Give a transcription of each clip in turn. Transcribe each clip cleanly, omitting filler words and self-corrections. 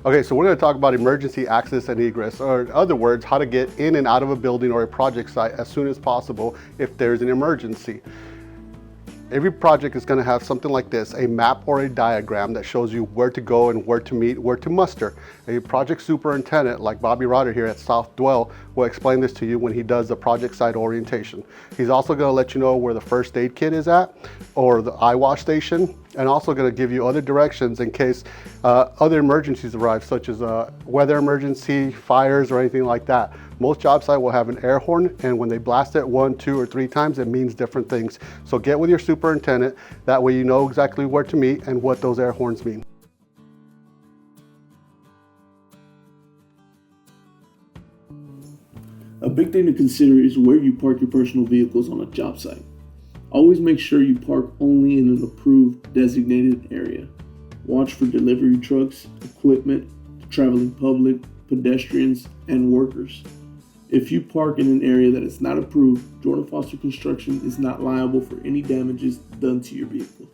Okay, so we're going to talk about emergency access and egress, or in other words, how to get in and out of a building or a project site as soon as possible if there's an emergency. Every project is going to have something like this, a map or a diagram that shows you where to go and where to meet, where to muster. A project superintendent like Bobby Rotter here at South Dwell will explain this to you when he does the project site orientation. He's also going to let you know where the first aid kit is at or the eye wash station, and also going to give you other directions in case other emergencies arrive, such as weather emergency, fires, or anything like that. Most job sites will have an air horn, and when they blast it 1, 2, or 3 times, it means different things. So get with your superintendent, that way you know exactly where to meet and what those air horns mean. A big thing to consider is where you park your personal vehicles on a job site. Always make sure you park only in an approved designated area. Watch for delivery trucks, equipment, the traveling public, pedestrians, and workers. If you park in an area that is not approved, Jordan Foster Construction is not liable for any damages done to your vehicle.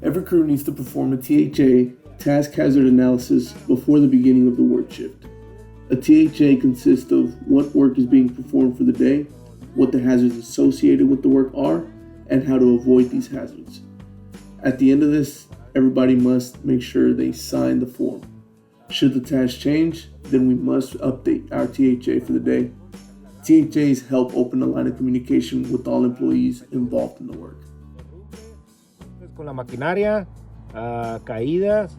Every crew needs to perform a THA, task hazard analysis, before the beginning of the work shift. A THA consists of what work is being performed for the day, what the hazards associated with the work are, and how to avoid these hazards. At the end of this, everybody must make sure they sign the form. Should the task change, then we must update our THA for the day. THAs help open a line of communication with all employees involved in the work. Con la maquinaria, caídas,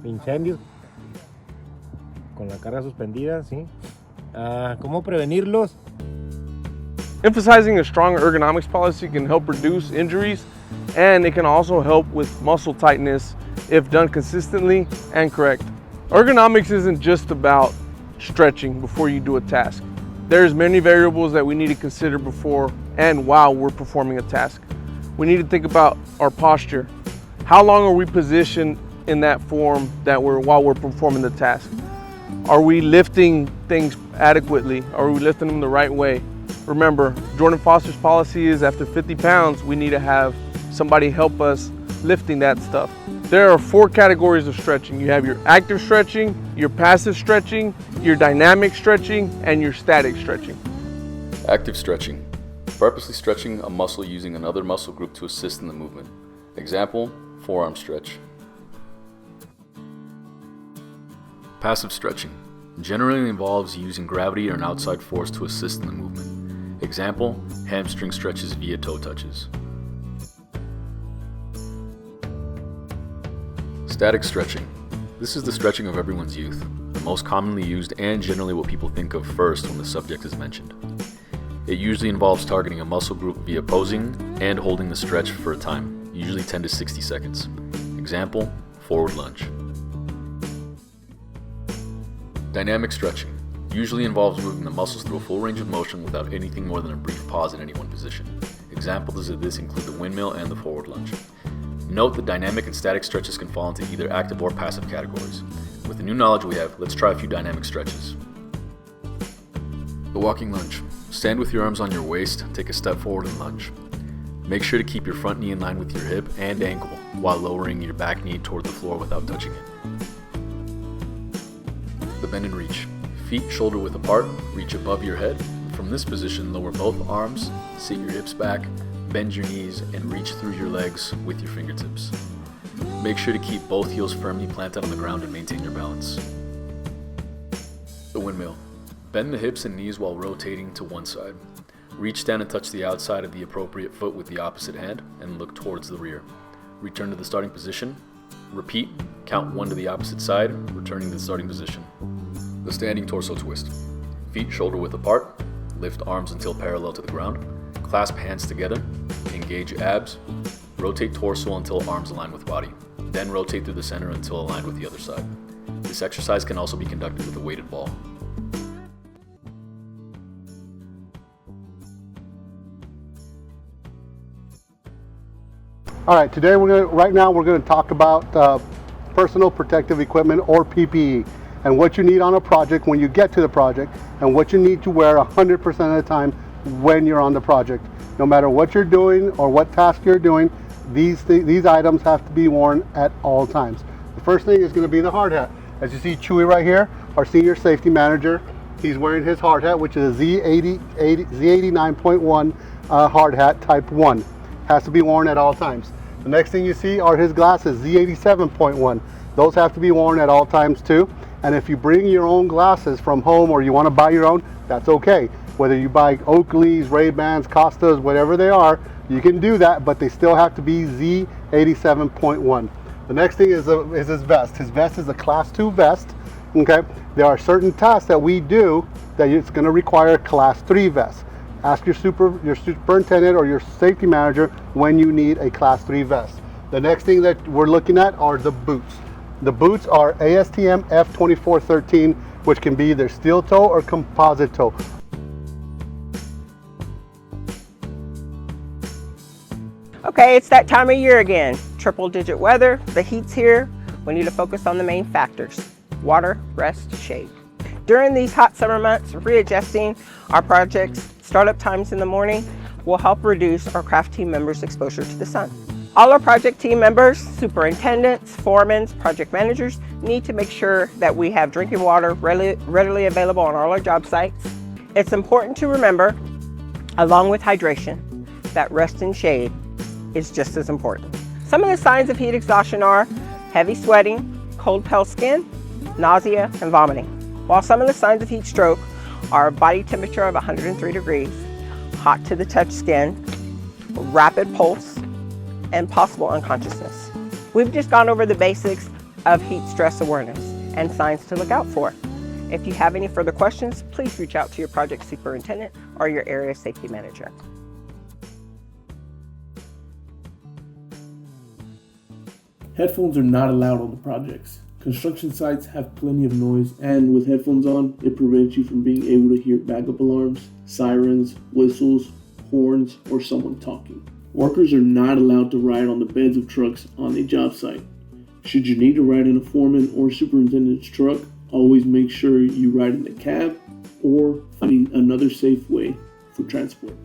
incendios, con la carga suspendida, ¿sí? ¿Cómo prevenirlos? Emphasizing a strong ergonomics policy can help reduce injuries, and it can also help with muscle tightness if done consistently and correct. Ergonomics isn't just about stretching before you do a task. There's many variables that we need to consider before and while we're performing a task. We need to think about our posture. How long are we positioned in that form while we're performing the task? Are we lifting things adequately? Are we lifting them the right way? Remember, Jordan Foster's policy is after 50 pounds, we need to have somebody help us lifting that stuff. There are 4 categories of stretching. You have your active stretching, your passive stretching, your dynamic stretching, and your static stretching. Active stretching. Purposely stretching a muscle using another muscle group to assist in the movement. Example, forearm stretch. Passive stretching. Generally involves using gravity or an outside force to assist in the movement. Example, hamstring stretches via toe touches. Static stretching. This is the stretching of everyone's youth, the most commonly used and generally what people think of first when the subject is mentioned. It usually involves targeting a muscle group via posing and holding the stretch for a time, usually 10 to 60 seconds. Example, forward lunge. Dynamic stretching usually involves moving the muscles through a full range of motion without anything more than a brief pause in any one position. Examples of this include the windmill and the forward lunge. Note that dynamic and static stretches can fall into either active or passive categories. With the new knowledge we have, let's try a few dynamic stretches. The walking lunge. Stand with your arms on your waist, take a step forward and lunge. Make sure to keep your front knee in line with your hip and ankle while lowering your back knee toward the floor without touching it. The bend and reach. Feet shoulder width apart, reach above your head. From this position, lower both arms, sit your hips back, bend your knees, and reach through your legs with your fingertips. Make sure to keep both heels firmly planted on the ground and maintain your balance. The windmill. Bend the hips and knees while rotating to one side. Reach down and touch the outside of the appropriate foot with the opposite hand and look towards the rear. Return to the starting position. Repeat, count 1 to the opposite side, returning to the starting position. The standing torso twist. Feet shoulder width apart. Lift arms until parallel to the ground. Clasp hands together, engage abs, rotate torso until arms align with body, then rotate through the center until aligned with the other side. This exercise can also be conducted with a weighted ball. All right, today right now we're going to talk about personal protective equipment, or PPE, and what you need on a project when you get to the project, and what you need to wear 100% of the time when you're on the project. No matter what you're doing or what task you're doing, these items have to be worn at all times. The first thing is going to be the hard hat. As you see Chewy right here, our senior safety manager, he's wearing his hard hat, which is a Z89.1 hard hat type 1. Has to be worn at all times. The next thing you see are his glasses, Z87.1. Those have to be worn at all times too. And if you bring your own glasses from home or you want to buy your own, that's okay. Whether you buy Oakley's, Ray-Bans, Costas, whatever they are, you can do that, but they still have to be Z87.1. The next thing is his vest. His vest is a Class 2 vest. Okay, there are certain tasks that we do that it's going to require a Class 3 vest. Ask your superintendent or your safety manager when you need a Class 3 vest. The next thing that we're looking at are the boots. The boots are ASTM F2413, which can be either steel toe or composite toe. Okay, it's that time of year again. Triple digit weather, the heat's here. We need to focus on the main factors: water, rest, shade. During these hot summer months, readjusting our project's startup times in the morning will help reduce our craft team members' exposure to the sun. All our project team members, superintendents, foremen, project managers need to make sure that we have drinking water readily available on all our job sites. It's important to remember, along with hydration, that rest and shade is just as important. Some of the signs of heat exhaustion are heavy sweating, cold pale skin, nausea, and vomiting. While some of the signs of heat stroke are a body temperature of 103 degrees, hot to the touch skin, rapid pulse, and possible unconsciousness. We've just gone over the basics of heat stress awareness and signs to look out for. If you have any further questions, please reach out to your project superintendent or your area safety manager. Headphones are not allowed on the projects. Construction sites have plenty of noise, and with headphones on, it prevents you from being able to hear backup alarms, sirens, whistles, horns, or someone talking. Workers are not allowed to ride on the beds of trucks on a job site. Should you need to ride in a foreman or superintendent's truck, always make sure you ride in the cab or finding another safe way for transport.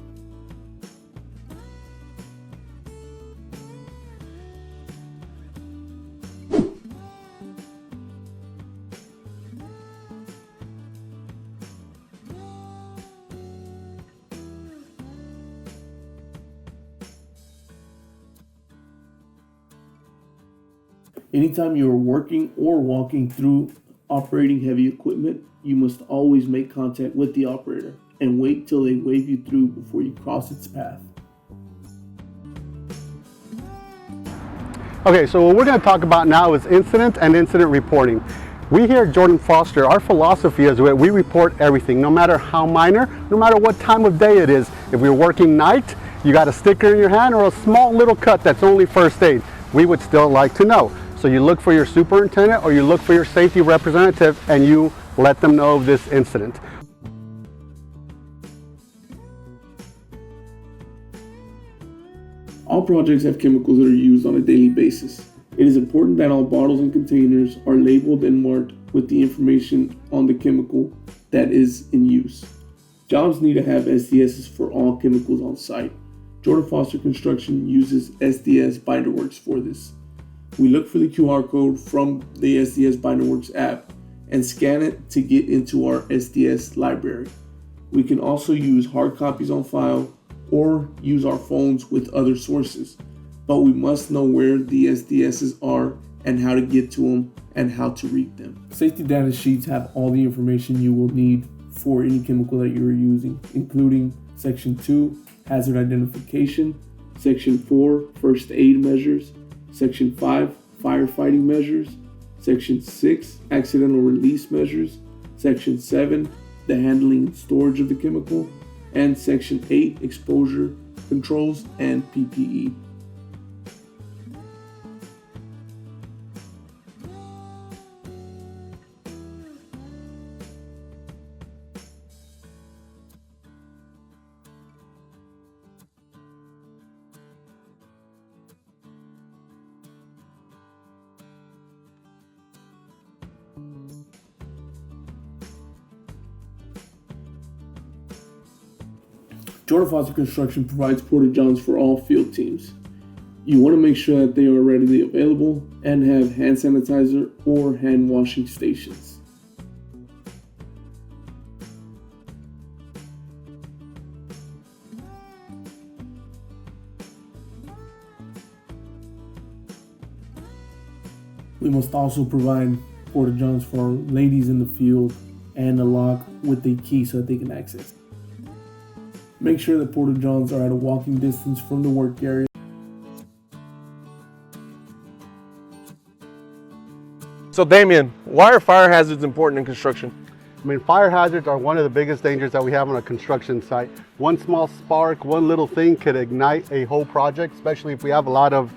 Anytime you are working or walking through operating heavy equipment, you must always make contact with the operator and wait till they wave you through before you cross its path. Okay, so what we're going to talk about now is incident and incident reporting. We here at Jordan Foster, our philosophy is that we report everything, no matter how minor, no matter what time of day it is. If we're working night, you got a sticker in your hand or a small little cut that's only first aid, we would still like to know. So you look for your superintendent or you look for your safety representative and you let them know of this incident. All projects have chemicals that are used on a daily basis. It is important that all bottles and containers are labeled and marked with the information on the chemical that is in use. Jobs need to have SDSs for all chemicals on site. Jordan Foster Construction uses SDS BinderWorks for this. We look for the QR code from the SDS BinderWorks app and scan it to get into our SDS library. We can also use hard copies on file or use our phones with other sources, but we must know where the SDSs are and how to get to them and how to read them. Safety data sheets have all the information you will need for any chemical that you are using, including Section 2, Hazard Identification, Section 4, First Aid Measures, Section 5, Firefighting Measures, Section 6, Accidental Release Measures, Section 7, the handling and storage of the chemical, and Section 8 exposure controls and PPE. Jordan Foster Construction provides porta-johns for all field teams. You want to make sure that they are readily available and have hand sanitizer or hand washing stations. We must also provide porta-johns for ladies in the field and a lock with a key so that they can access. Make sure that porta-johns are at a walking distance from the work area. So Damien, why are fire hazards important in construction? I mean, fire hazards are one of the biggest dangers that we have on a construction site. One small spark, one little thing could ignite a whole project, especially if we have a lot of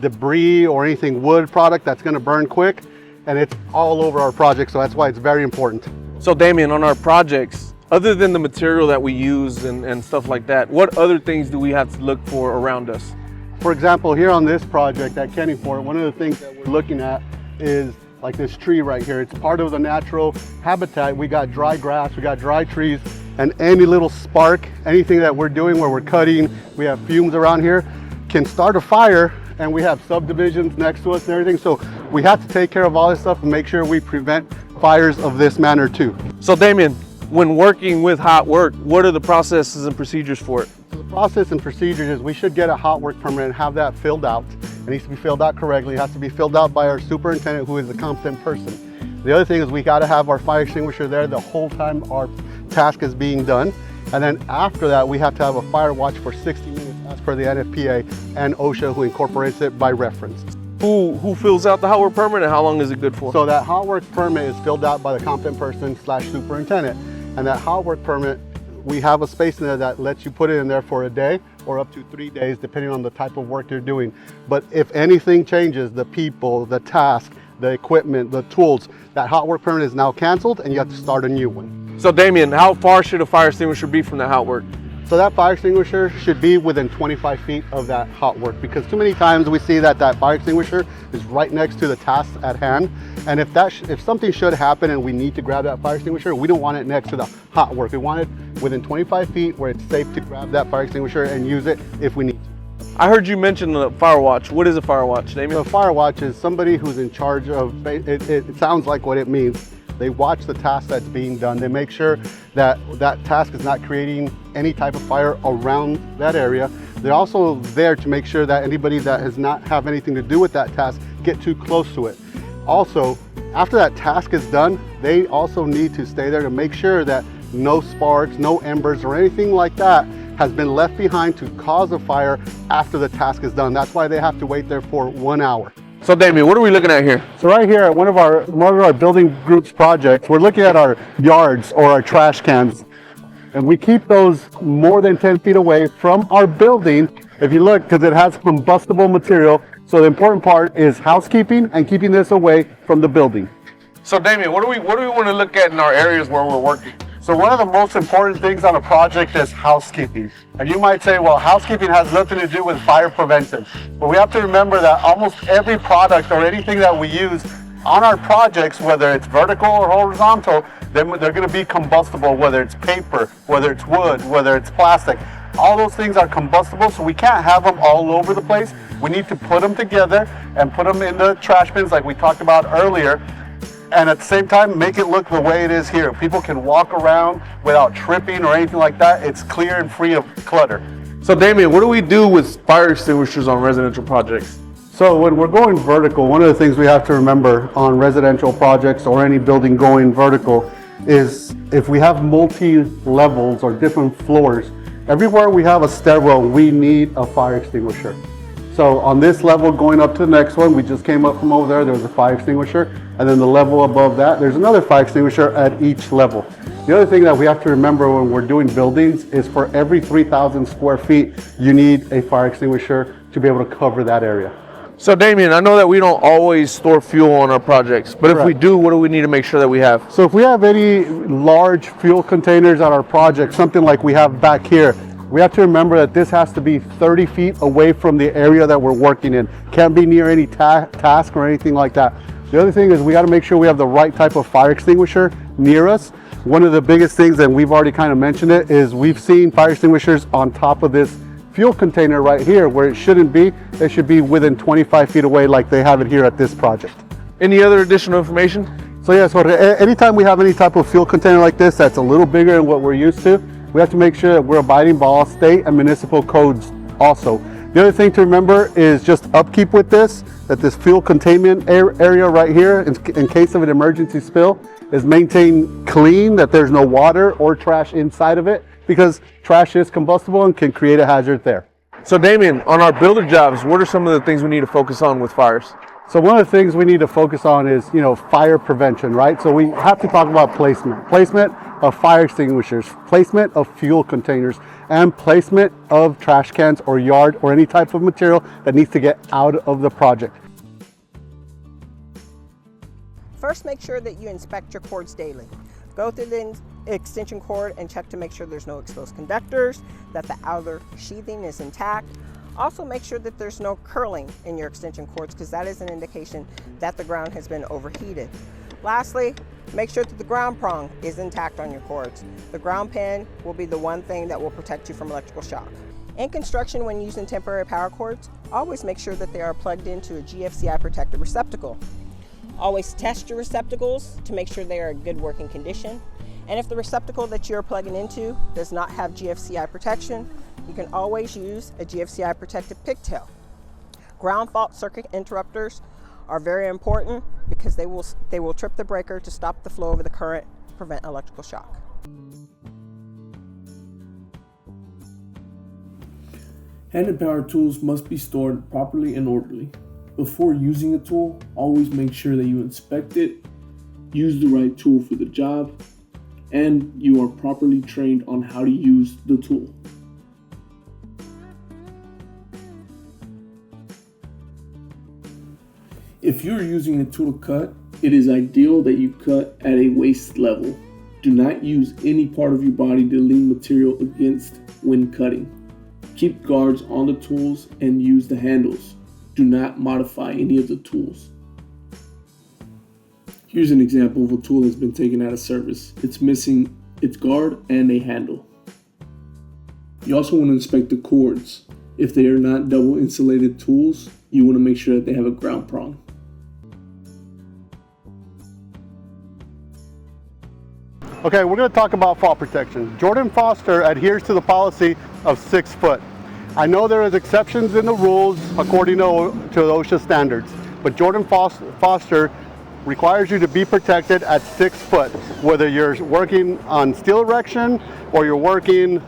debris or anything wood product that's going to burn quick, and it's all over our project, so that's why it's very important. So Damien, on our projects, other than the material that we use and stuff like that, what other things do we have to look for around us? For example, here on this project at Kennyport, one of the things that we're looking at is like this tree right here. It's part of the natural habitat. We got dry grass, we got dry trees, and any little spark, anything that we're doing where we're cutting, we have fumes around here, can start a fire, and we have subdivisions next to us and everything. So we have to take care of all this stuff and make sure we prevent fires of this manner too. So Damien, when working with hot work, what are the processes and procedures for it? So the process and procedures is we should get a hot work permit and have that filled out. It needs to be filled out correctly. It has to be filled out by our superintendent, who is a competent person. The other thing is we got to have our fire extinguisher there the whole time our task is being done. And then after that, we have to have a fire watch for 60 minutes as per the NFPA and OSHA, who incorporates it by reference. Who fills out the hot work permit and how long is it good for? So that hot work permit is filled out by the competent person / superintendent. And that hot work permit, we have a space in there that lets you put it in there for a day or up to 3 days, depending on the type of work you're doing. But if anything changes, the people, the task, the equipment, the tools, that hot work permit is now canceled and you have to start a new one. So Damien, how far should a fire extinguisher be from the hot work? So that fire extinguisher should be within 25 feet of that hot work, because too many times we see that that fire extinguisher is right next to the task at hand. And if something should happen and we need to grab that fire extinguisher, we don't want it next to the hot work. We want it within 25 feet where it's safe to grab that fire extinguisher and use it if we need to. I heard you mention the fire watch. What is a fire watch, Damien? So a fire watch is somebody who's in charge of, it sounds like what it means. They watch the task that's being done. They make sure that that task is not creating any type of fire around that area. They're also there to make sure that anybody that does not have anything to do with that task get too close to it. Also, after that task is done, they also need to stay there to make sure that no sparks, no embers, or anything like that has been left behind to cause a fire after the task is done. That's why they have to wait there for 1 hour. So Damien, what are we looking at here? So right here at one of our building groups projects, we're looking at our yards or our trash cans. And we keep those more than 10 feet away from our building, if you look, because it has combustible material. So the important part is housekeeping and keeping this away from the building. So Damien, what do we want to look at in our areas where we're working? So one of the most important things on a project is housekeeping. And you might say, well, housekeeping has nothing to do with fire prevention. But we have to remember that almost every product or anything that we use on our projects, whether it's vertical or horizontal, they're going to be combustible, whether it's paper, whether it's wood, whether it's plastic. All those things are combustible, so we can't have them all over the place. We need to put them together and put them in the trash bins like we talked about earlier. And at the same time, make it look the way it is here. People can walk around without tripping or anything like that. It's clear and free of clutter. So Damien, what do we do with fire extinguishers on residential projects? So when we're going vertical, one of the things we have to remember on residential projects or any building going vertical is if we have multi-levels or different floors, everywhere we have a stairwell, we need a fire extinguisher. So on this level going up to the next one, we just came up from over there was a fire extinguisher. And then the level above that, there's another fire extinguisher at each level. The other thing that we have to remember when we're doing buildings is for every 3,000 square feet, you need a fire extinguisher to be able to cover that area. So Damien, I know that we don't always store fuel on our projects, but if we do, what do we need to make sure that we have? So if we have any large fuel containers at our project, something like we have back here, we have to remember that this has to be 30 feet away from the area that we're working in. Can't be near any task or anything like that. The other thing is we got to make sure we have the right type of fire extinguisher near us. One of the biggest things, and we've already kind of mentioned it, is we've seen fire extinguishers on top of this fuel container right here where it shouldn't be. It should be within 25 feet away like they have it here at this project. Any other additional information? So yeah, so anytime we have any type of fuel container like this that's a little bigger than what we're used to, we have to make sure that we're abiding by all state and municipal codes also. The other thing to remember is just upkeep with this, that this fuel containment area right here, in case of an emergency spill, is maintained clean, that there's no water or trash inside of it, because trash is combustible and can create a hazard there. So Damien, on our builder jobs, what are some of the things we need to focus on with fires? So one of the things we need to focus on is, fire prevention, right? So we have to talk about placement. Placement of fire extinguishers, placement of fuel containers, and placement of trash cans or yard or any type of material that needs to get out of the project. First, make sure that you inspect your cords daily. Go through the extension cord and check to make sure there's no exposed conductors, that the outer sheathing is intact. Also make sure that there's no curling in your extension cords, because that is an indication that the ground has been overheated. Lastly, make sure that the ground prong is intact on your cords. The ground pin will be the one thing that will protect you from electrical shock. In construction, when using temporary power cords, always make sure that they are plugged into a GFCI protected receptacle. Always test your receptacles to make sure they are in good working condition. And if the receptacle that you're plugging into does not have GFCI protection, you can always use a GFCI protected pigtail. Ground fault circuit interrupters are very important because they will trip the breaker to stop the flow of the current, prevent electrical shock. Hand and power tools must be stored properly and orderly. Before using a tool, always make sure that you inspect it, use the right tool for the job, and you are properly trained on how to use the tool. If you're using a tool to cut, it is ideal that you cut at a waist level. Do not use any part of your body to lean material against when cutting. Keep guards on the tools and use the handles. Do not modify any of the tools. Here's an example of a tool that's been taken out of service. It's missing its guard and a handle. You also want to inspect the cords. If they are not double insulated tools, you want to make sure that they have a ground prong. Okay, we're going to talk about fall protection. Jordan Foster adheres to the policy of 6 foot. I know there is exceptions in the rules according to OSHA standards, but Jordan Foster requires you to be protected at 6 foot, whether you're working on steel erection or you're working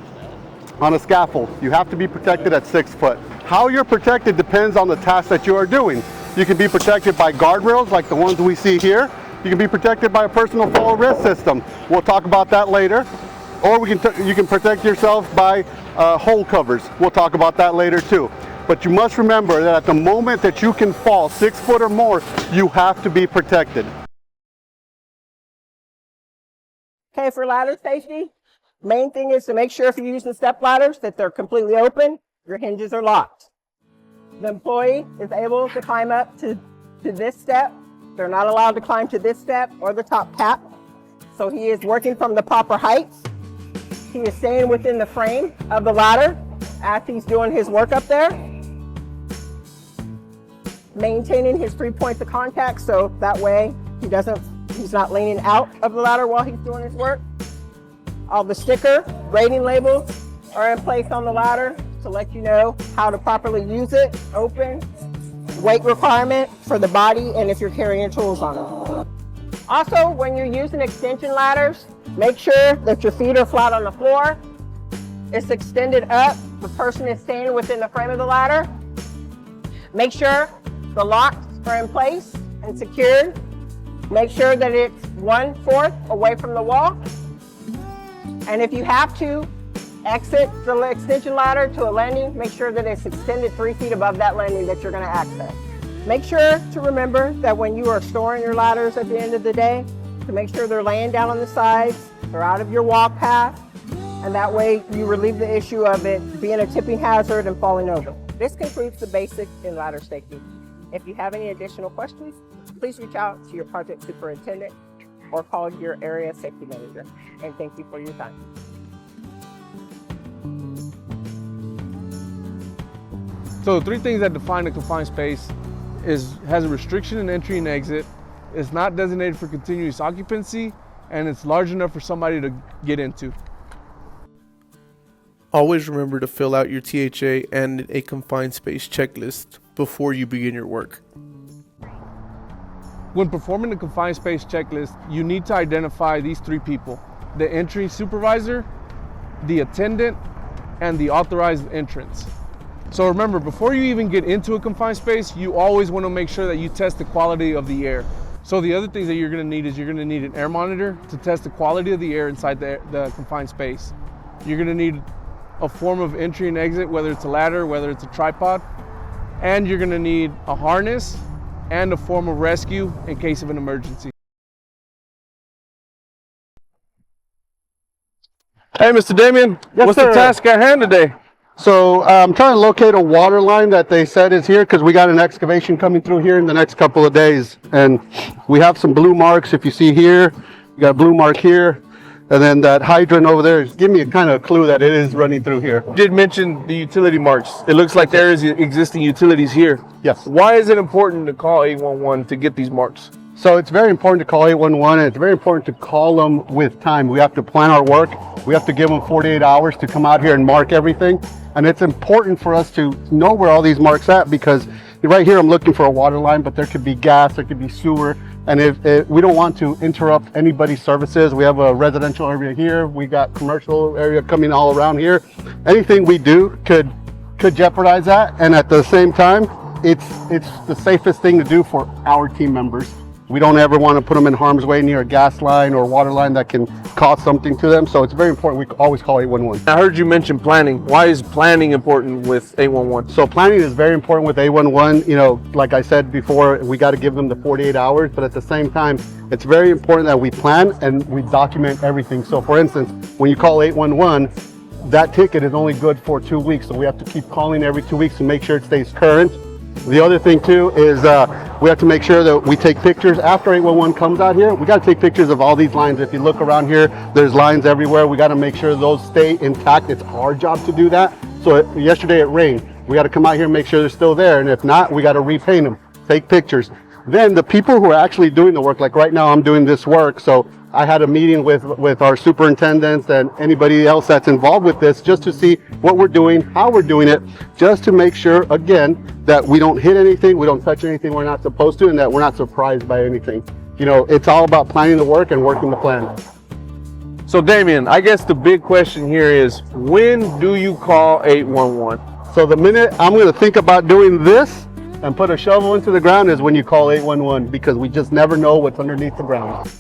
on a scaffold. You have to be protected at 6 foot. How you're protected depends on the task that you are doing. You can be protected by guardrails like the ones we see here. You can be protected by a personal fall risk system. We'll talk about that later. Or you can protect yourself by hole covers. We'll talk about that later too. But you must remember that at the moment that you can fall 6 foot or more, you have to be protected. Okay, for ladder safety, main thing is to make sure if you're using step ladders that they're completely open, your hinges are locked. The employee is able to climb up to this step. They're not allowed to climb to this step or the top cap. So he is working from the proper height. He is staying within the frame of the ladder as he's doing his work up there. Maintaining his 3 points of contact so that way he's not leaning out of the ladder while he's doing his work. All the sticker rating labels are in place on the ladder to let you know how to properly use it, open, weight requirement for the body, and if you're carrying tools on them. Also, when you're using extension ladders, make sure that your feet are flat on the floor. It's extended up. The person is staying within the frame of the ladder. Make sure the locks are in place and secured. Make sure that it's 1/4 away from the wall. And if you have to exit the extension ladder to a landing, make sure that it's extended 3 feet above that landing that you're going to access. Make sure to remember that when you are storing your ladders at the end of the day, to make sure they're laying down on the sides, they're out of your walk path, and that way you relieve the issue of it being a tipping hazard and falling over. This concludes the basics in ladder safety. If you have any additional questions, please reach out to your project superintendent or call your area safety manager. And thank you for your time. So the 3 things that define a confined space has a restriction in entry and exit, it's not designated for continuous occupancy, and it's large enough for somebody to get into. Always remember to fill out your THA and a confined space checklist before you begin your work. When performing the confined space checklist, you need to identify these 3 people: the entry supervisor, the attendant, and the authorized entrance. So remember, before you even get into a confined space, you always want to make sure that you test the quality of the air. So the other things that you're going to need is you're going to need an air monitor to test the quality of the air inside the confined space. You're going to need a form of entry and exit, whether it's a ladder, whether it's a tripod, and you're going to need a harness and a form of rescue in case of an emergency. Hey, Mr. Damien, Yes, what's sir. the task at hand today? So I'm trying to locate a water line that they said is here because we got an excavation coming through here in the next couple of days. And we have some blue marks. If you see here, you got a blue mark here. And then that hydrant over there is giving me a kind of clue that it is running through here. You did mention the utility marks. It looks like there is existing utilities here. Yes. Why is it important to call 811 to get these marks? So it's very important to call 811, and it's very important to call them with time. We have to plan our work. We have to give them 48 hours to come out here and mark everything. And it's important for us to know where all these marks at, because right here I'm looking for a water line, but there could be gas, there could be sewer. And if we don't want to interrupt anybody's services, we have a residential area here, we got commercial area coming all around here. Anything we do could jeopardize that. And at the same time, it's the safest thing to do for our team members. We don't ever want to put them in harm's way near a gas line or water line that can cause something to them. So it's very important we always call 811. I heard you mention planning. Why is planning important with 811? So planning is very important with 811. You know, like I said before, we got to give them the 48 hours, but at the same time, it's very important that we plan and we document everything. So for instance, when you call 811, that ticket is only good for 2 weeks. So we have to keep calling every 2 weeks to make sure it stays current. The other thing too is we have to make sure that we take pictures after 811 comes out here. We got to take pictures of all these lines. If you look around here, there's lines everywhere. We got to make sure those stay intact. It's our job to do that. So yesterday it rained. We got to come out here and make sure they're still there. And if not, we got to repaint them, take pictures. Then the people who are actually doing the work, like right now I'm doing this work, so I had a meeting with our superintendents and anybody else that's involved with this just to see what we're doing, how we're doing it, just to make sure, again, that we don't hit anything, we don't touch anything we're not supposed to, and that we're not surprised by anything. You know, it's all about planning the work and working the plan. So Damien, I guess the big question here is, when do you call 811? So the minute I'm going to think about doing this and put a shovel into the ground is when you call 811, because we just never know what's underneath the ground.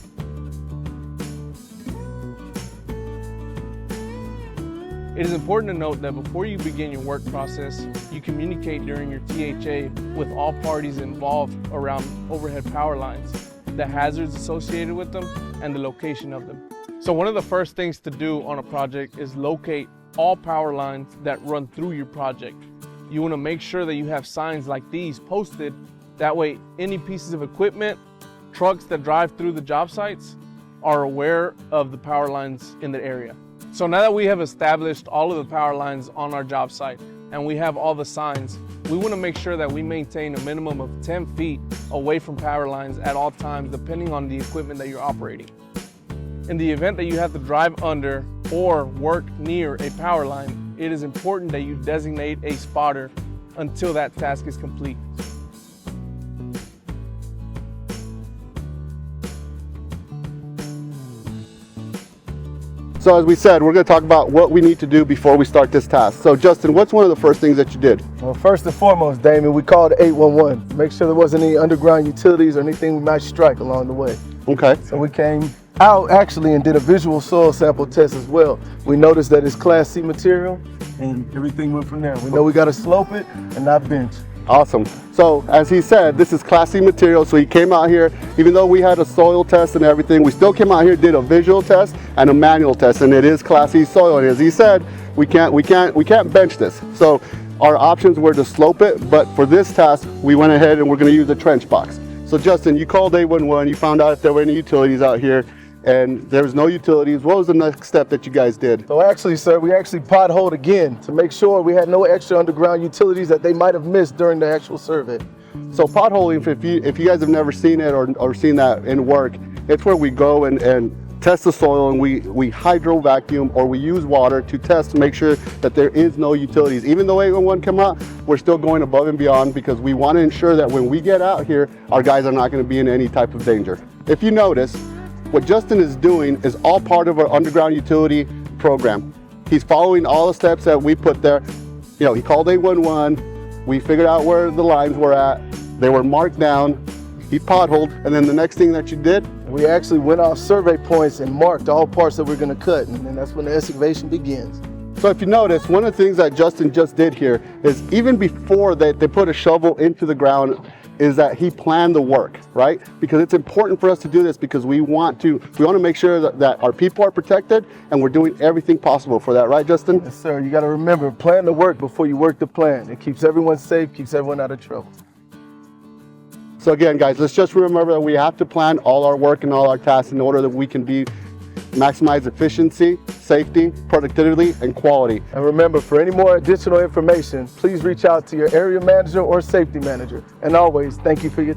It is important to note that before you begin your work process, you communicate during your THA with all parties involved around overhead power lines, the hazards associated with them, and the location of them. So one of the first things to do on a project is locate all power lines that run through your project. You want to make sure that you have signs like these posted. That way, any pieces of equipment, trucks that drive through the job sites are aware of the power lines in the area. So now that we have established all of the power lines on our job site and we have all the signs, we want to make sure that we maintain a minimum of 10 feet away from power lines at all times, depending on the equipment that you're operating. In the event that you have to drive under or work near a power line, it is important that you designate a spotter until that task is complete. So as we said, we're going to talk about what we need to do before we start this task. So Justin, what's one of the first things that you did? Well, first and foremost, Damien, we called 811. Make sure there wasn't any underground utilities or anything we might strike along the way. Okay. So we came out actually and did a visual soil sample test as well. We noticed that it's Class C material and everything went from there. We know we got to slope it and not bench. Awesome. So as he said, this is Class C material. So he came out here, even though we had a soil test and everything, we still came out here, did a visual test and a manual test, and it is Class C soil. And as he said, we can't bench this. So our options were to slope it, but for this task, we went ahead and we're going to use a trench box. So Justin, you called 811, you found out if there were any utilities out here, and there was no utilities. What was the next step that you guys did? So actually, sir, we actually potholed again to make sure we had no extra underground utilities that they might have missed during the actual survey. So potholing, if you guys have never seen it or seen that in work, it's where we go and test the soil, and we hydro vacuum or we use water to test to make sure that there is no utilities. Even though 811 come out, we're still going above and beyond because we want to ensure that when we get out here, our guys are not going to be in any type of danger. If you notice, what Justin is doing is all part of our underground utility program. He's following all the steps that we put there. You know, he called 811, we figured out where the lines were at, they were marked down, he potholed, and then the next thing that you did? We actually went off survey points and marked all parts that we're going to cut, and then that's when the excavation begins. So if you notice, one of the things that Justin just did here is even before they put a shovel into the ground, is that he planned the work, right? Because it's important for us to do this because we want to make sure that our people are protected, and we're doing everything possible for that, right, Justin? Yes, sir. You got to remember, plan the work before you work the plan. It keeps everyone safe, keeps everyone out of trouble. So again, guys, let's just remember that we have to plan all our work and all our tasks in order that we can maximize efficiency, safety, productivity, and quality. And remember, for any more additional information, please reach out to your area manager or safety manager. And always, thank you for your